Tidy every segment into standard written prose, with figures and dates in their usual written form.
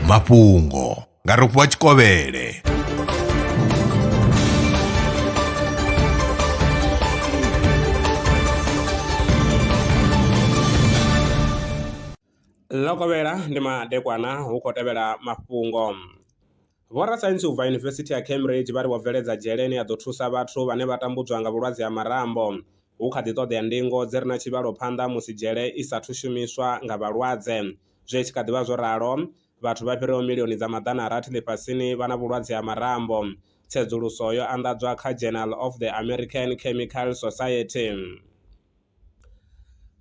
Mafhungo nga Rofhiwa Tshikovhele. Lokovhela ndi madekwana hu khou tevhela mafhungo. Vhorasaintsi u bva Yunivesithi ya Cambridge vha ri vho bveledza dzheleni ya ḓo thusa vhathu vhane vha tambudzwa nga vhulwadze ha marambo. Hu kha ḓi ṱoḓea ndingo dzi re na tshivhalo phanḓa musi dzhele i sathu shumiswa nga vhalwadze. Zwe tshi kha ḓi vha zwo ralo, vhathu vha fhiraho milioni dza maḓana a rathi ḽifhasini vha na vhulwadze ha marambo. Tsedzuluso yo anḓadzwa kha Journal of the American Chemical Society.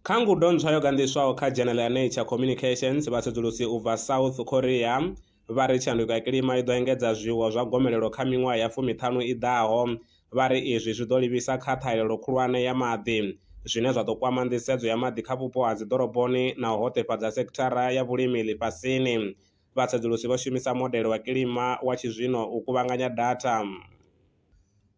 Kha ngudo ntswa yo gandiswaho kha Journal ya Nature Communications, vhasedzulusi u bva South Korea vha ri tshanduko ya kilima i ḓo engedza zwiwo zwa gomelelo kha miṅwaha ya 15 i ḓaho. Vha ri izwi zwi ḓo livhisa kha ṱhahelelo khulwane ya maḓi, zwine zwa ḓo kwama nḓisedzo ya maḓi kha vhupo ha dziḓoroboni na u hoṱefhadza sekithara ya vhulimi ḽifhasini. Vhasedzulusi vho shumisa modele wa kilima wa tshizwino u kuvhanganya data.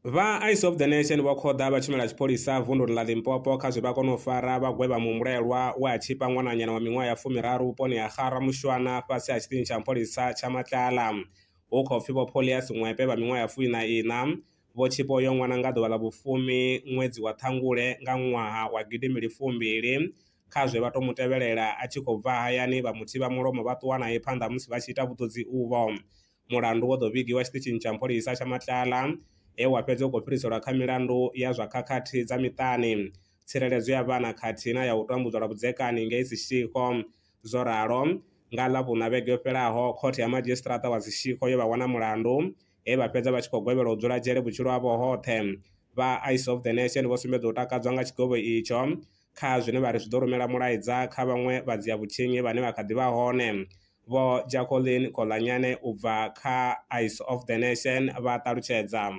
Vha Eyes of the Nation vho khoḓa vha tshumela tshipholisa vunḓuni ḽa Limpopo kha zwe vha kona u fara vhagwevha muhumbulela we a tshipa ṅwananyana wa miṅwaha ya 13 vhuponi ha Xara Mushwana fhasi ha tshiṱitshi tsha mapholisa tsha Matlala. Hu khou pfi vho Polias Ṅwepe vha miṅwaha ya 14 vho tshipa uyo ṅwana nga ḓuvha ḽa vhufumi ṅwedzi wa Ṱhangule nga ṅwaha wa 2002 kha zwe vha tou mutevhelela a tshi khou bva hayani vha muthivha mulomo vha ṱuwa naye phanḓa musi vha tshi ita vhuṱudzi uvho. Mulandu wo ḓo vhigiwa tshiṱitshini tsha mapholisa tsha Matlala wa fhedza u khou fhiriselwa kha milandu ya zwa khakhathi dza miṱani, tsireledzo ya vhana khathihi na ya u tambudzwa lwa vhudzekani ngei Seshego. Zwo ralo, nga ḽavhuṋa vhege yo fhelaho khothe ya madzhisiṱiraṱa wa Seshego yo vha wana mulandu vha fhedza vha tshi khou gwevhela u dzula dzhele vhutshilo havho hoṱhe. Vha Eyes of the Nation vho sumbedza u takadzwa nga tshigovho itsho kha zwine vha ri zwi ḓo rumela mulaedza kha vhaṅwe vha dzia vhutshinyi vhane vha kha ḓi vha hone. Vho Jacqueline Kolanyane u bva kha Eyes of the Nation vha ṱalutshedza.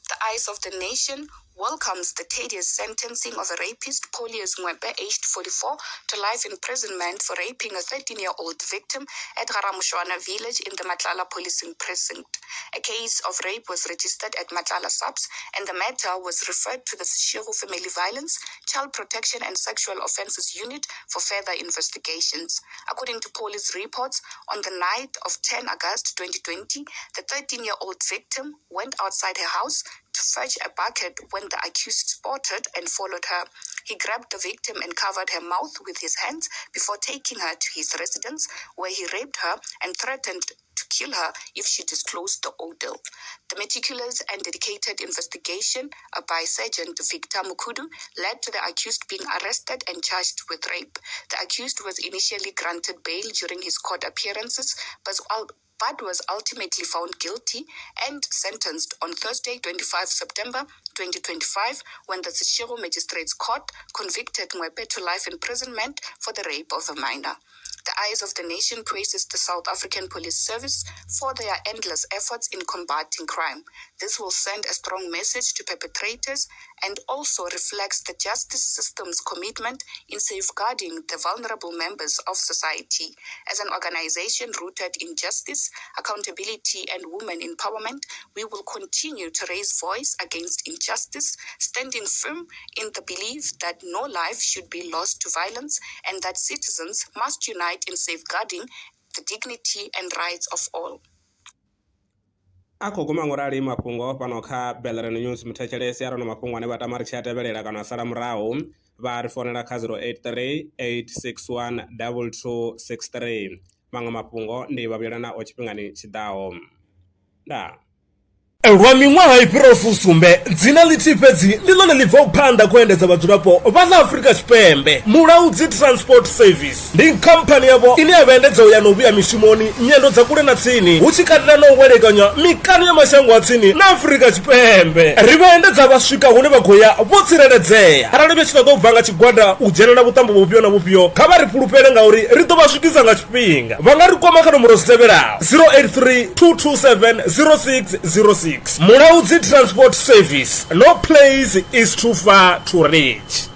The Eyes of the Nation welcomes the tedious sentencing of a rapist, Polias Ṅwepe, aged 44, to life imprisonment for raping a 13-year-old victim at Garamushwana village in the Matlala policing precinct. A case of rape was registered at Matlala Subs, and the matter was referred to the Seshego Family Violence, Child Protection and Sexual Offences Unit for further investigations. According to police reports, on the night of 10 August 2020, the 13-year-old victim went outside her house to fetch a bucket when the accused spotted and followed her. He grabbed the victim and covered her mouth with his hands before taking her to his residence, where he raped her and threatened to kill her if she disclosed the ordeal. The meticulous and dedicated investigation by Sergeant Victor Mukudu led to the accused being arrested and charged with rape. The accused was initially granted bail during his court appearances, but was ultimately found guilty and sentenced on Thursday, 25 September 2025, when the Seshego Magistrates Court convicted Ṅwepe to life imprisonment for the rape of a minor. The Eyes of the Nation praises the South African Police Service for their endless efforts in combating crime. This will send a strong message to perpetrators and also reflects the justice system's commitment in safeguarding the vulnerable members of society. As an organization rooted in justice, accountability, and women empowerment, we will continue to raise voice against injustice, standing firm in the belief that no life should be lost to violence and that citizens must unite in safeguarding the dignity and rights of all. Akho guma ngorali mafhungo pano kha Bellerin News muthetshelesi arano mafhungo ane vha tama ri tshi a tevhelela kana sala murahu vha ri fonela kha 083 861 2263. Maṅwe mafhungo ndi vhavhelana o tshifhingani tshiḓaho. Lwa miṅwaha I fhiraho fusumbe dzina ḽithihi fhedzi ḽi ḽone ḽi bvaho phanḓa khou endedza vhadzulapo vha ḽa Afrika Tshipembe. Mulaudzi Transport Service ndi khamphani yavho ine ya vha endedza u ya na u vhuya mishumoni nyendo dza kule na tsini hu tshi katela na u welekanya mikano ya mashango a tsini na Afrika Tshipembe. Ri vha endedza vha swika hune vha khou ya vho tsireledzea. Arali vha tshi ṱoḓa u bva nga tshigwada u dzhenelela vhuṱambo vhufhio na vhufhio kha vha ri fhulufhele ngauri ri ḓo vha swikisa nga tshifhinga. Vha nga ri kwama kha nomboro dzi tevhelaho 083 227 0606. Mulaudzi Transport Service. No place is too far to reach.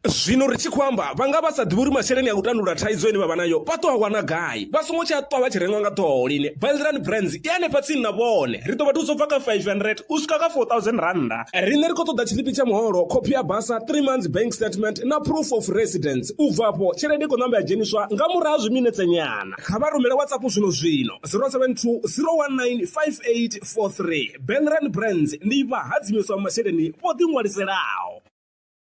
zwino ri tshi khou amba vha nga vha sa ḓivhi uri masheleni a u tandulula thaidzo ine vha vha nayo vha ṱo a wana gai vha songo tsha ṱwa vha tshi renga nga ṱhoho lini. Bilderand Brands i hanefha tsini na vhone ri ḓo vha thusa u bva kha 500 u swika kha 4000 randa. Riṋe ri khou ṱoḓa tshiḽipi tsha muholo, khophi ya basa, 3 months bank statement na proof of residence. U bva afho tshelede i khou ṋamba ya dzheniswa nga murahu ha zwiminetse nyana. Kha vha rumele WhatsApp zwino 072 019 5843. Bilderand Brands ndi vha hadzimiso masheleni vho ḓi ṅwaliselaho.